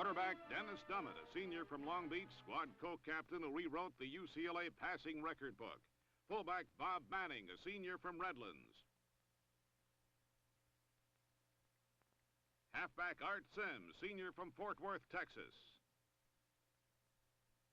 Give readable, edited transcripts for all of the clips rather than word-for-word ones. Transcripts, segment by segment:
Quarterback Dennis Dummett, a senior from Long Beach, squad co-captain who rewrote the UCLA passing record book. Fullback Bob Manning, a senior from Redlands. Halfback Art Sims, senior from Fort Worth, Texas.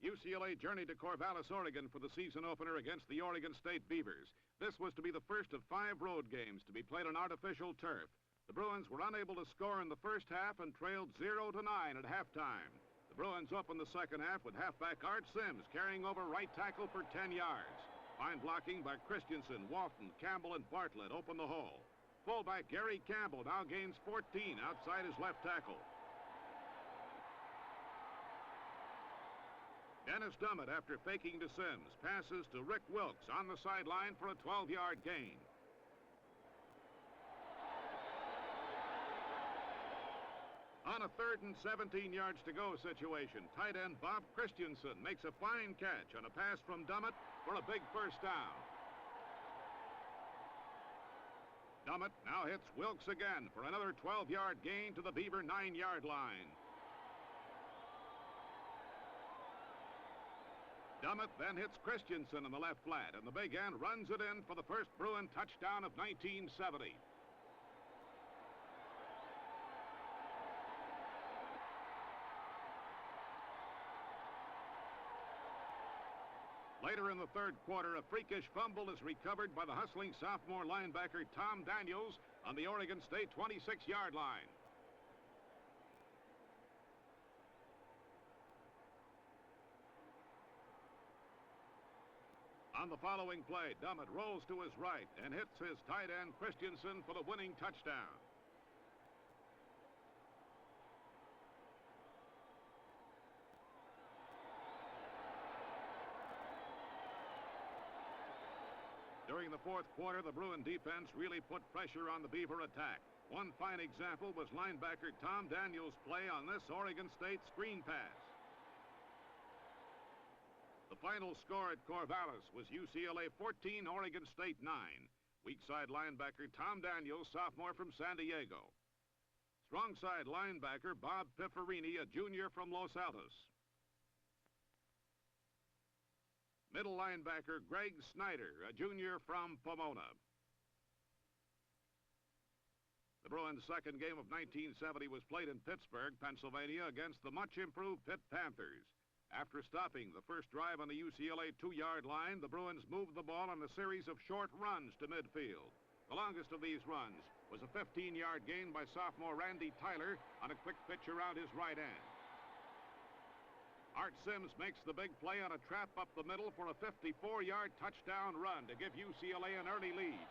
UCLA journeyed to Corvallis, Oregon for the season opener against the Oregon State Beavers. This was to be the first of 5 road games to be played on artificial turf. The Bruins were unable to score in the first half and trailed 0-9 at halftime. The Bruins opened the second half with halfback Art Sims carrying over right tackle for 10 yards. Fine blocking by Christensen, Walton, Campbell, and Bartlett opened the hole. Fullback Gary Campbell now gains 14 outside his left tackle. Dennis Dummett, after faking to Sims, passes to Rick Wilkes on the sideline for a 12-yard gain. On a 3rd and 17 yards to go situation, tight end Bob Christensen makes a fine catch on a pass from Dummett for a big first down. Dummett now hits Wilkes again for another 12-yard gain to the Beaver 9-yard line. Dummett then hits Christensen in the left flat, and the big end runs it in for the first Bruin touchdown of 1970. Later in the third quarter, a freakish fumble is recovered by the hustling sophomore linebacker Tom Daniels on the Oregon State 26-yard line. On the following play, Dummett rolls to his right and hits his tight end Christensen for the winning touchdown. During the fourth quarter, the Bruin defense really put pressure on the Beaver attack. One fine example was linebacker Tom Daniels' play on this Oregon State screen pass. The final score at Corvallis was UCLA 14, Oregon State 9. Weak side linebacker Tom Daniels, sophomore from San Diego. Strong side linebacker Bob Pifferini, a junior from Los Altos. Middle linebacker Greg Snyder, a junior from Pomona. The Bruins' second game of 1970 was played in Pittsburgh, Pennsylvania, against the much-improved Pitt Panthers. After stopping the first drive on the UCLA 2-yard line, the Bruins moved the ball on a series of short runs to midfield. The longest of these runs was a 15-yard gain by sophomore Randy Tyler on a quick pitch around his right end. Art Sims makes the big play on a trap up the middle for a 54-yard touchdown run to give UCLA an early lead.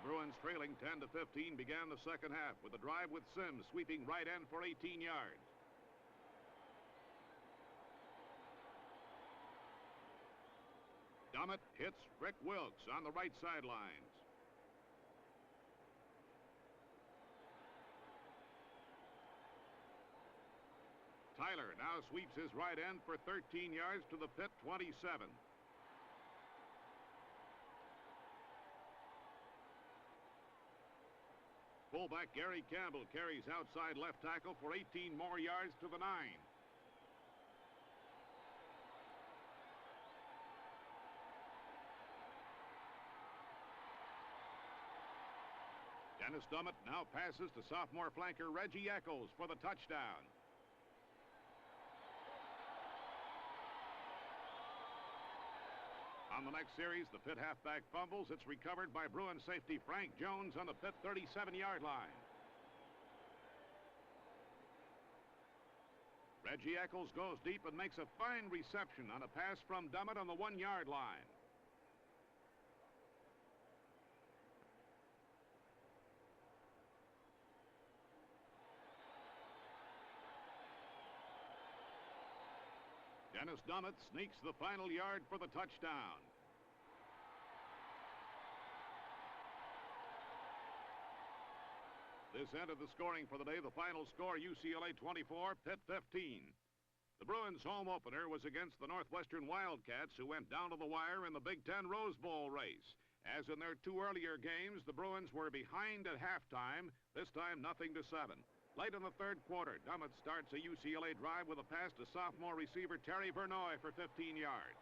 The Bruins, trailing 10-15, began the second half with a drive with Sims sweeping right end for 18 yards. Dummett hits Rick Wilkes on the right sidelines. Tyler now sweeps his right end for 13 yards to the Pitt 27. Fullback Gary Campbell carries outside left tackle for 18 more yards to the 9. Dennis Dummett now passes to sophomore flanker Reggie Eccles for the touchdown. On the next series, the Pitt halfback fumbles. It's recovered by Bruin safety Frank Jones on the Pitt 37-yard line. Reggie Eccles goes deep and makes a fine reception on a pass from Dummett on the 1-yard line. Dennis Dummett sneaks the final yard for the touchdown. This ended the scoring for the day. The final score, UCLA 24, Pitt 15. The The Bruins' home opener was against the Northwestern Wildcats, who went down to the wire in the Big Ten Rose Bowl race. As in their two earlier games, the Bruins were behind at halftime, this time 0-7. Late in the third quarter, Dummett starts a UCLA drive with a pass to sophomore receiver Terry Vernoy for 15 yards.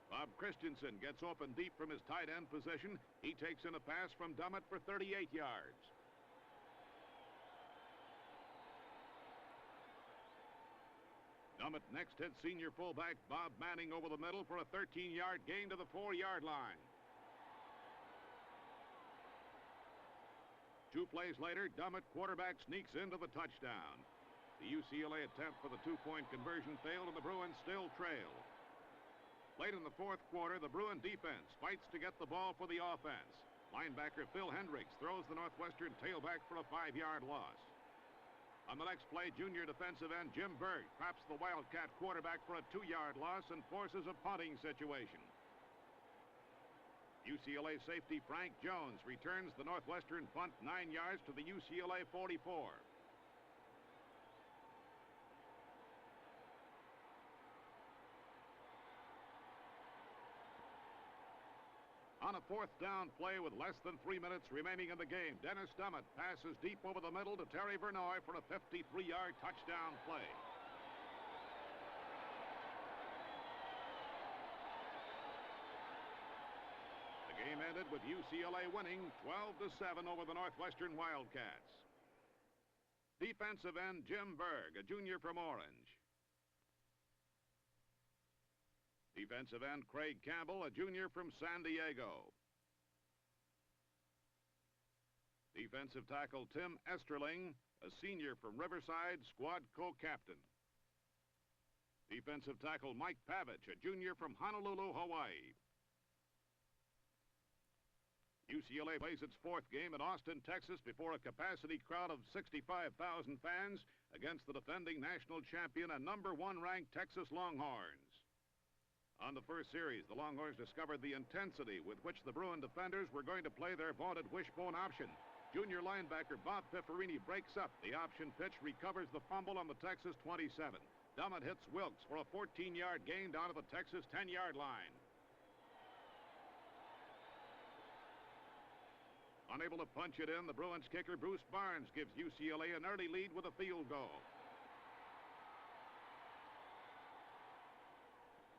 Bob Christensen gets open deep from his tight end position. He takes in a pass from Dummett for 38 yards. Dummett next hits senior fullback Bob Manning over the middle for a 13-yard gain to the 4-yard line. 2 plays later, Dummett quarterback sneaks into the touchdown. The UCLA attempt for the two-point conversion failed, and the Bruins still trail. Late in the fourth quarter, the Bruin defense fights to get the ball for the offense. Linebacker Phil Hendricks throws the Northwestern tailback for a 5-yard loss. On the next play, junior defensive end Jim Berg traps the Wildcat quarterback for a 2-yard loss and forces a punting situation. UCLA safety Frank Jones returns the Northwestern punt 9 yards to the UCLA 44. On a fourth down play with less than 3 minutes remaining in the game, Dennis Dummett passes deep over the middle to Terry Vernoy for a 53-yard touchdown play. The game ended with UCLA winning 12-7 over the Northwestern Wildcats. Defensive end Jim Berg, a junior from Orange. Defensive end Craig Campbell, a junior from San Diego. Defensive tackle Tim Esterling, a senior from Riverside, squad co-captain. Defensive tackle Mike Pavich, a junior from Honolulu, Hawaii. UCLA plays its fourth game at Austin, Texas, before a capacity crowd of 65,000 fans against the defending national champion and #1 ranked Texas Longhorns. On the first series, the Longhorns discovered the intensity with which the Bruin defenders were going to play their vaunted wishbone option. Junior linebacker Bob Pifferini breaks up the option pitch, recovers the fumble on the Texas 27. Dummett hits Wilkes for a 14-yard gain down to the Texas 10-yard line. Unable to punch it in, the Bruins kicker Bruce Barnes gives UCLA an early lead with a field goal.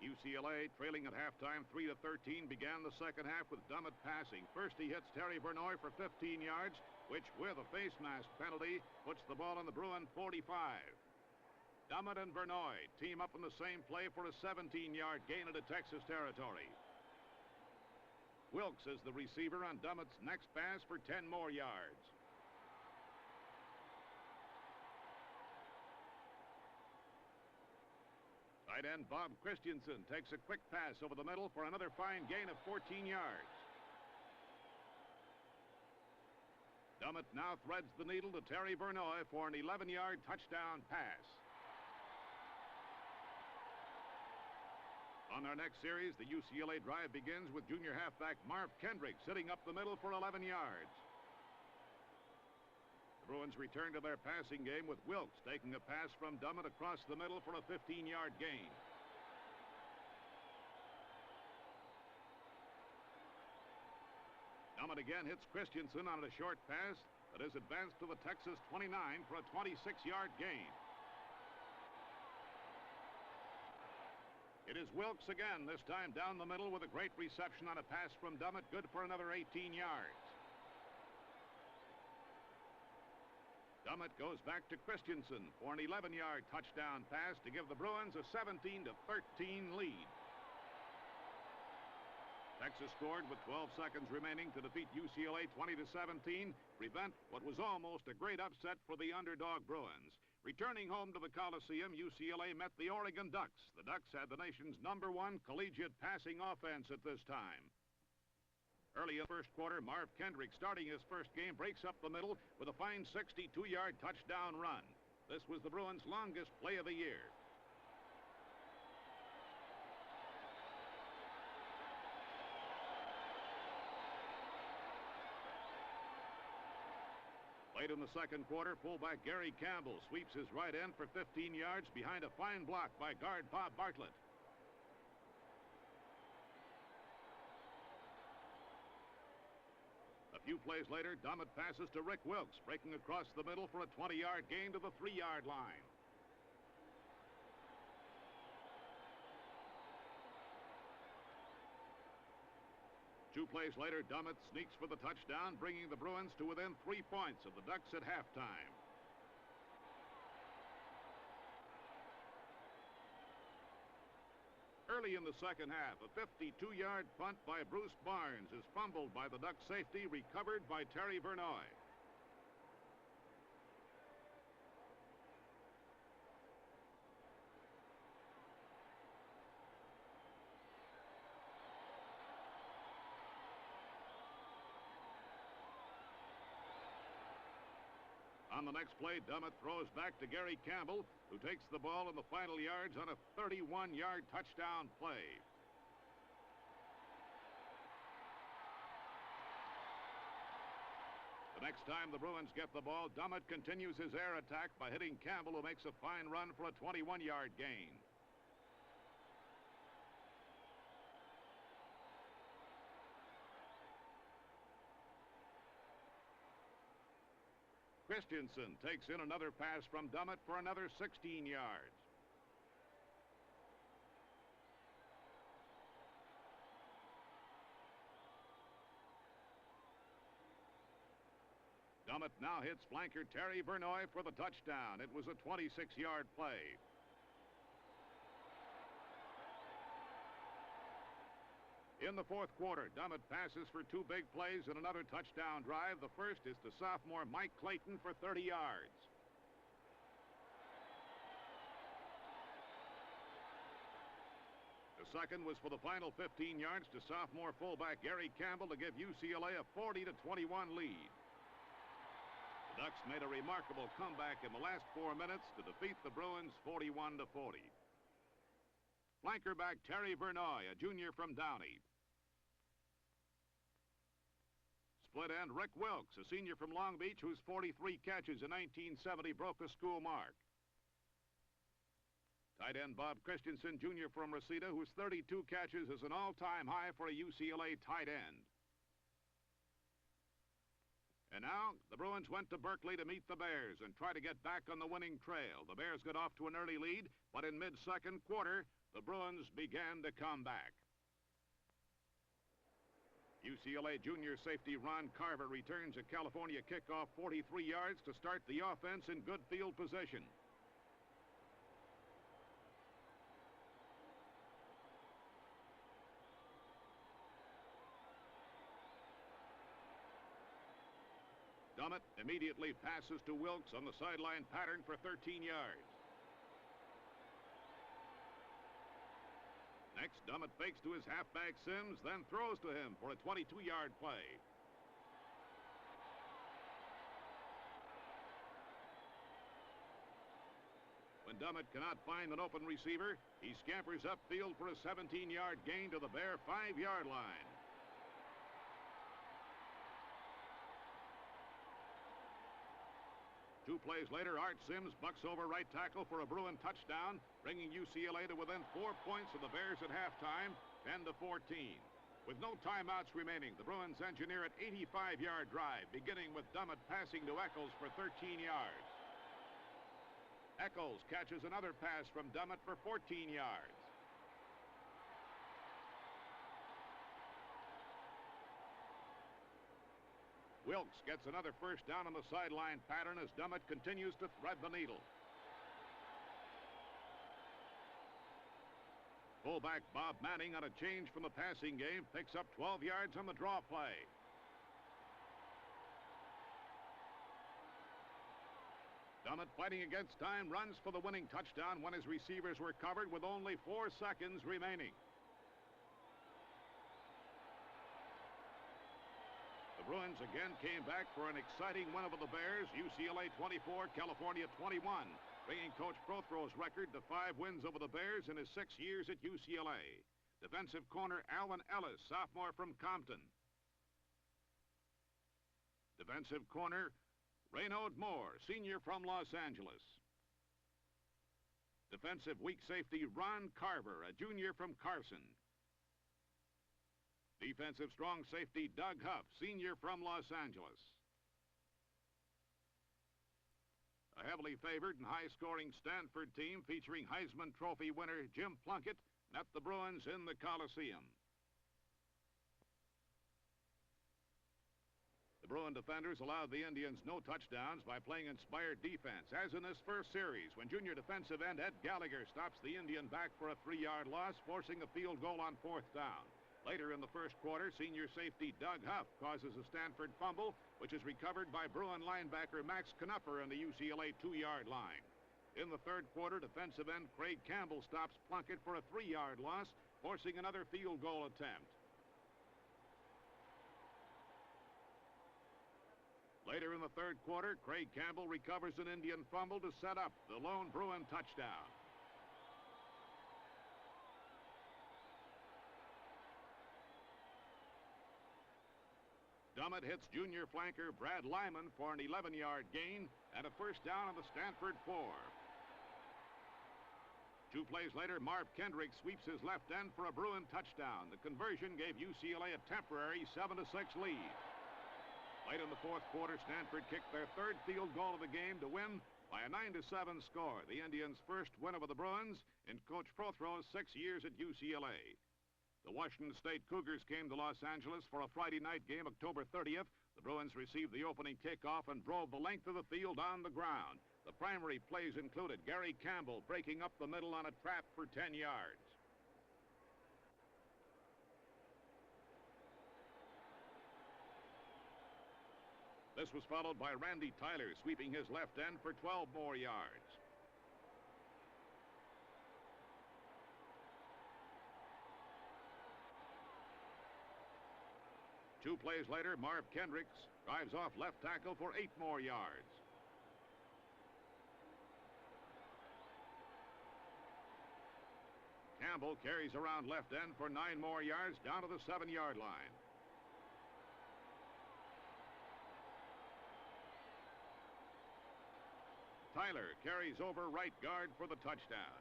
UCLA, trailing at halftime 3-13, began the second half with Dummett passing. First, he hits Terry Vernoy for 15 yards, which, with a face mask penalty, puts the ball on the Bruin 45. Dummett and Vernoy team up in the same play for a 17-yard gain into Texas territory. Wilkes is the receiver on Dummett's next pass for 10 more yards. Tight end Bob Christensen takes a quick pass over the middle for another fine gain of 14 yards. Dummett now threads the needle to Terry Vernoy for an 11-yard touchdown pass. On our next series, the UCLA drive begins with junior halfback Marv Kendrick sitting up the middle for 11 yards. The Bruins return to their passing game with Wilkes taking a pass from Dummett across the middle for a 15-yard gain. Dummett again hits Christensen on a short pass that is advanced to the Texas 29 for a 26-yard gain. It is Wilkes again, this time down the middle with a great reception on a pass from Dummett, good for another 18 yards. Dummett goes back to Christensen for an 11-yard touchdown pass to give the Bruins a 17-13 lead. Texas scored with 12 seconds remaining to defeat UCLA 20-17, prevent what was almost a great upset for the underdog Bruins. Returning home to the Coliseum, UCLA met the Oregon Ducks. The Ducks had the nation's #1 collegiate passing offense at this time. Early in the first quarter, Marv Kendrick, starting his first game, breaks up the middle with a fine 62-yard touchdown run. This was the Bruins' longest play of the year. Late in the second quarter, fullback Gary Campbell sweeps his right end for 15 yards behind a fine block by guard Bob Bartlett. A few plays later, Dummett passes to Rick Wilkes, breaking across the middle for a 20-yard gain to the 3-yard line. Two plays later, Dummett sneaks for the touchdown, bringing the Bruins to within 3 points of the Ducks at halftime. Early in the second half, a 52-yard punt by Bruce Barnes is fumbled by the Ducks safety, recovered by Terry Vernoy. On the next play, Dummett throws back to Gary Campbell, who takes the ball in the final yards on a 31-yard touchdown play. The next time the Bruins get the ball, Dummett continues his air attack by hitting Campbell, who makes a fine run for a 21-yard gain. Christensen takes in another pass from Dummett for another 16 yards. Dummett now hits flanker Terry Vernoy for the touchdown. It was a 26-yard play. In the fourth quarter, Dummett passes for two big plays and another touchdown drive. The first is to sophomore Mike Clayton for 30 yards. The second was for the final 15 yards to sophomore fullback Gary Campbell to give UCLA a 40-21 lead. The Ducks made a remarkable comeback in the last 4 minutes to defeat the Bruins 41-40. Flanker back Terry Vernoy, a junior from Downey. Split end Rick Wilkes, a senior from Long Beach, whose 43 catches in 1970 broke the school mark. Tight end Bob Christensen, junior from Reseda, whose 32 catches is an all-time high for a UCLA tight end. And now, the Bruins went to Berkeley to meet the Bears and try to get back on the winning trail. The Bears got off to an early lead, but in mid-second quarter, the Bruins began to come back. UCLA junior safety Ron Carver returns a California kickoff 43 yards to start the offense in good field position. Dummett immediately passes to Wilkes on the sideline pattern for 13 yards. Next, Dummett fakes to his halfback Sims, then throws to him for a 22-yard play. When Dummett cannot find an open receiver, he scampers upfield for a 17-yard gain to the Bear 5-yard line. Two plays later, Art Sims bucks over right tackle for a Bruin touchdown, bringing UCLA to within 4 points of the Bears at halftime, 10-14. With no timeouts remaining, the Bruins engineer an 85-yard drive, beginning with Dummett passing to Eccles for 13 yards. Eccles catches another pass from Dummett for 14 yards. Wilkes gets another first down on the sideline pattern as Dummett continues to thread the needle. Fullback Bob Manning, on a change from the passing game, picks up 12 yards on the draw play. Dummett, fighting against time, runs for the winning touchdown when his receivers were covered with only 4 seconds remaining. The Bruins again came back for an exciting win over the Bears. UCLA 24, California 21, bringing Coach Prothro's record to 5 wins over the Bears in his 6 years at UCLA. Defensive corner Alvin Ellis, sophomore from Compton. Defensive corner Raynaud Moore, senior from Los Angeles. Defensive weak safety Ron Carver, a junior from Carson. Defensive strong safety Doug Huff, senior from Los Angeles. A heavily favored and high-scoring Stanford team featuring Heisman Trophy winner Jim Plunkett met the Bruins in the Coliseum. The Bruin defenders allowed the Indians no touchdowns by playing inspired defense, as in this first series when junior defensive end Ed Gallagher stops the Indian back for a 3-yard loss, forcing a field goal on 4th down. Later in the first quarter, senior safety Doug Huff causes a Stanford fumble, which is recovered by Bruin linebacker Max Knupper on the UCLA 2-yard line. In the third quarter, defensive end Craig Campbell stops Plunkett for a 3-yard loss, forcing another field goal attempt. Later in the third quarter, Craig Campbell recovers an Indian fumble to set up the lone Bruin touchdown. Dummett hits junior flanker Brad Lyman for an 11-yard gain and a first down on the Stanford 4. 2 plays later, Marv Kendrick sweeps his left end for a Bruin touchdown. The conversion gave UCLA a temporary 7-6 lead. Late in the fourth quarter, Stanford kicked their 3rd field goal of the game to win by a 9-7 score. The Indians' first win over the Bruins in Coach Prothrow's 6 years at UCLA. The Washington State Cougars came to Los Angeles for a Friday night game, October 30th. The Bruins received the opening kickoff and drove the length of the field on the ground. The primary plays included Gary Campbell breaking up the middle on a trap for 10 yards. This was followed by Randy Tyler sweeping his left end for 12 more yards. Two plays later, Marv Kendricks drives off left tackle for 8 more yards. Campbell carries around left end for 9 more yards down to the 7-yard line. Tyler carries over right guard for the touchdown.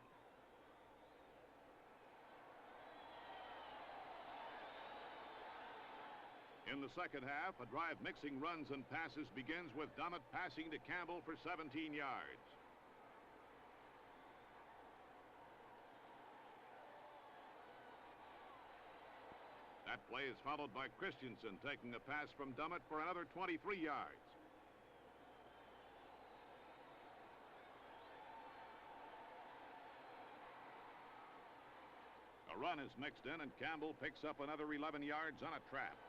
In the second half, a drive mixing runs and passes begins with Dummett passing to Campbell for 17 yards. That play is followed by Christensen taking a pass from Dummett for another 23 yards. A run is mixed in and Campbell picks up another 11 yards on a trap.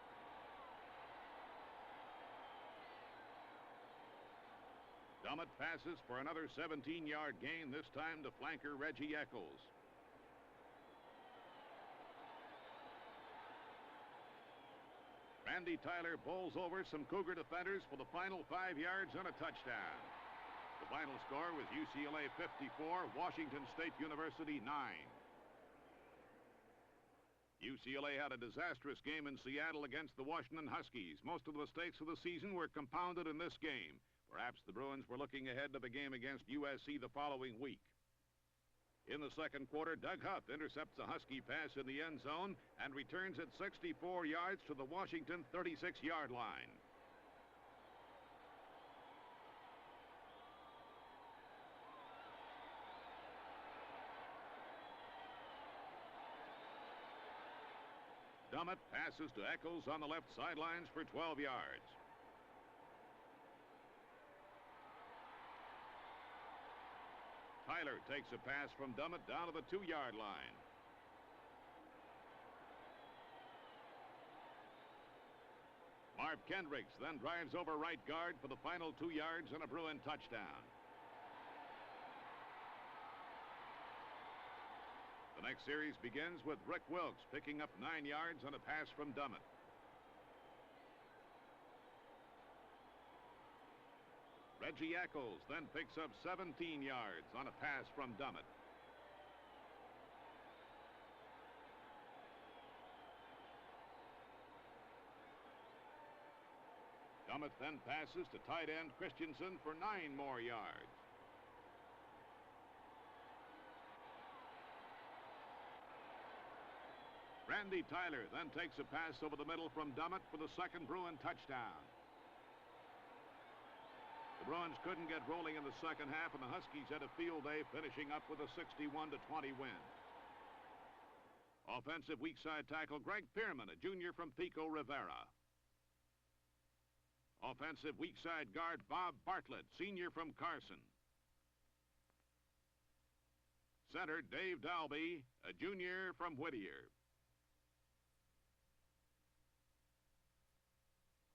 Dummett passes for another 17-yard gain, this time to flanker Reggie Eccles. Randy Tyler bowls over some Cougar defenders for the final 5 yards and a touchdown. The final score was UCLA 54, Washington State University 9. UCLA had a disastrous game in Seattle against the Washington Huskies. Most of the mistakes of the season were compounded in this game. Perhaps the Bruins were looking ahead to the game against USC the following week. In the second quarter, Doug Huff intercepts a Husky pass in the end zone and returns it 64 yards to the Washington 36-yard line. Dummett passes to Eccles on the left sidelines for 12 yards. Tyler takes a pass from Dummett down to the 2-yard line. Marv Kendricks then drives over right guard for the final 2 yards and a Bruin touchdown. The next series begins with Rick Wilkes picking up 9 yards on a pass from Dummett. Reggie Eccles then picks up 17 yards on a pass from Dummett. Dummett then passes to tight end Christensen for 9 more yards. Randy Tyler then takes a pass over the middle from Dummett for the second Bruin touchdown. The Bruins couldn't get rolling in the second half, and the Huskies had a field day, finishing up with a 61-20 win. Offensive weak side tackle Greg Pierman, a junior from Pico Rivera. Offensive weak side guard Bob Bartlett, senior from Carson. Center Dave Dalby, a junior from Whittier.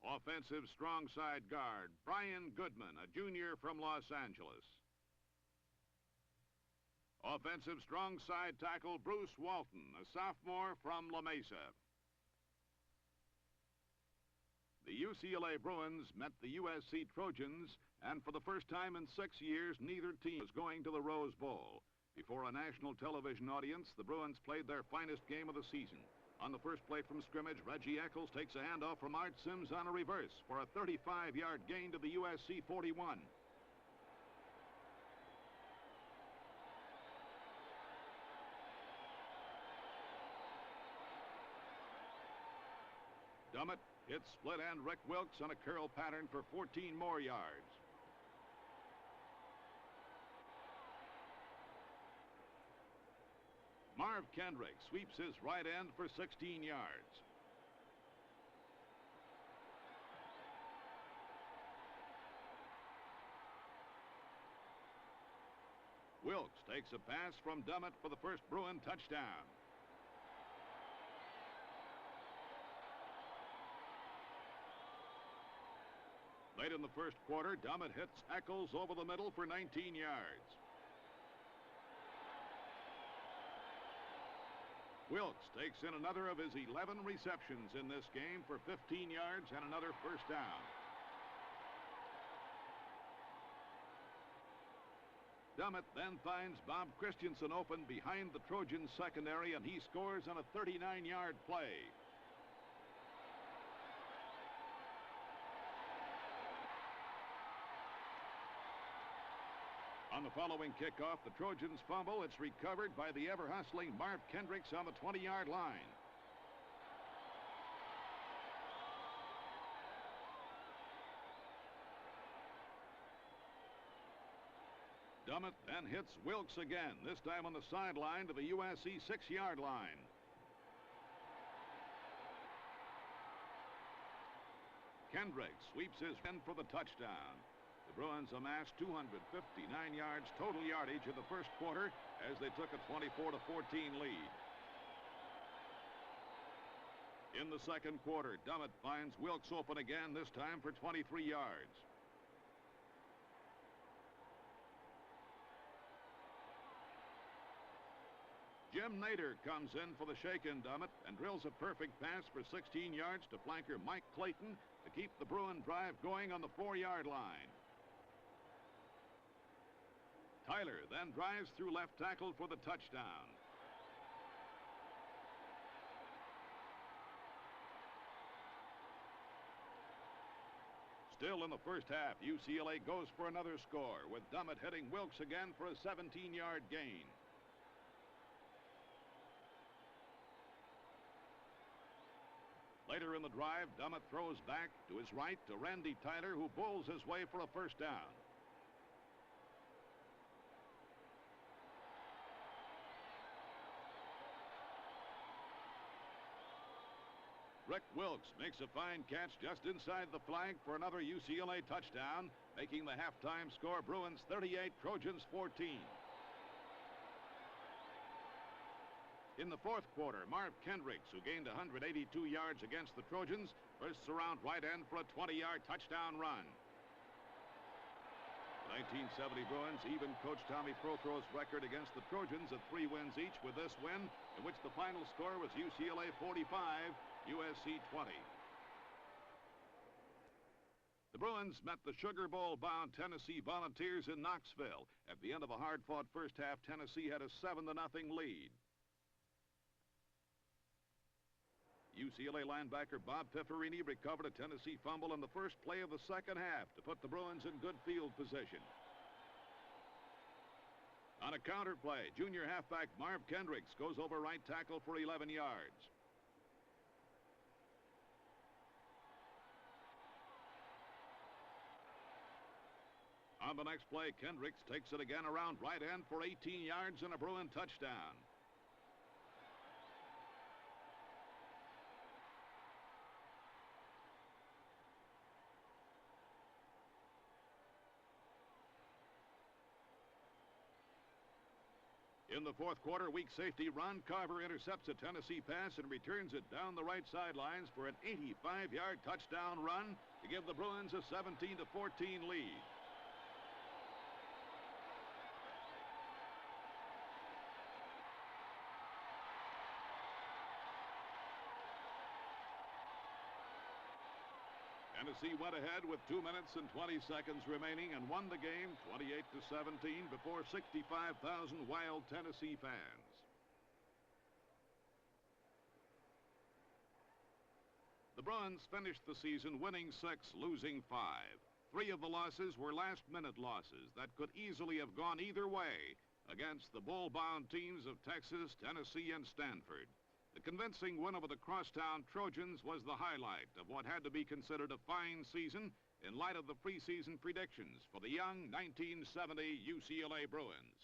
Offensive strong side guard Brian Goodman, a junior from Los Angeles. Offensive strong side tackle Bruce Walton, a sophomore from La Mesa. The UCLA Bruins met the USC Trojans, and for the first time in 6 years, neither team was going to the Rose Bowl. Before a national television audience, the Bruins played their finest game of the season. On the first play from scrimmage, Reggie Eccles takes a handoff from Art Sims on a reverse for a 35-yard gain to the USC 41. Dummett hits split end Rick Wilkes on a curl pattern for 14 more yards. Marv Kendrick sweeps his right end for 16 yards. Wilkes takes a pass from Dummett for the first Bruin touchdown. Late in the first quarter, Dummett hits Eccles over the middle for 19 yards. Wilkes takes in another of his 11 receptions in this game for 15 yards and another first down. Dummett then finds Bob Christensen open behind the Trojans secondary, and he scores on a 39-yard play. On the following kickoff, the Trojans fumble. It's recovered by the ever-hustling Marv Kendricks on the 20-yard line. Dummett then hits Wilkes again, this time on the sideline to the USC 6-yard line. Kendricks sweeps his end for the touchdown. The Bruins amassed 259 yards total yardage in the first quarter as they took a 24-14 lead. In the second quarter, Dummett finds Wilkes open again, this time for 23 yards. Jim Nader comes in for the shaken Dummett and drills a perfect pass for 16 yards to flanker Mike Clayton to keep the Bruin drive going on the 4-yard line. Tyler then drives through left tackle for the touchdown. Still in the first half, UCLA goes for another score, with Dummett hitting Wilkes again for a 17-yard gain. Later in the drive, Dummett throws back to his right to Randy Tyler, who bowls his way for a first down. Rick Wilkes makes a fine catch just inside the flag for another UCLA touchdown, making the halftime score Bruins 38, Trojans 14. In the fourth quarter, Marv Kendricks, who gained 182 yards against the Trojans, bursts around right end for a 20-yard touchdown run. The 1970 Bruins even coach Tommy Prothro's record against the Trojans at 3 wins each, with this win, in which the final score was UCLA 45, USC 20. The Bruins met the Sugar Bowl-bound Tennessee Volunteers in Knoxville. At the end of a hard-fought first half, Tennessee had a 7-0 lead. UCLA linebacker Bob Pifferini recovered a Tennessee fumble in the first play of the second half to put the Bruins in good field position. On a counter play, junior halfback Marv Kendricks goes over right tackle for 11 yards. On the next play, Kendricks takes it again around right end for 18 yards and a Bruin touchdown. In the fourth quarter, weak safety Ron Carver intercepts a Tennessee pass and returns it down the right sidelines for an 85-yard touchdown run to give the Bruins a 17-14 lead. Tennessee went ahead with 2 minutes and 20 seconds remaining and won the game 28-17 before 65,000 wild Tennessee fans. The Bruins finished the season winning 6, losing 5. 3 of the losses were last-minute losses that could easily have gone either way against the bull-bound teams of Texas, Tennessee, and Stanford. The convincing win over the crosstown Trojans was the highlight of what had to be considered a fine season in light of the preseason predictions for the young 1970 UCLA Bruins.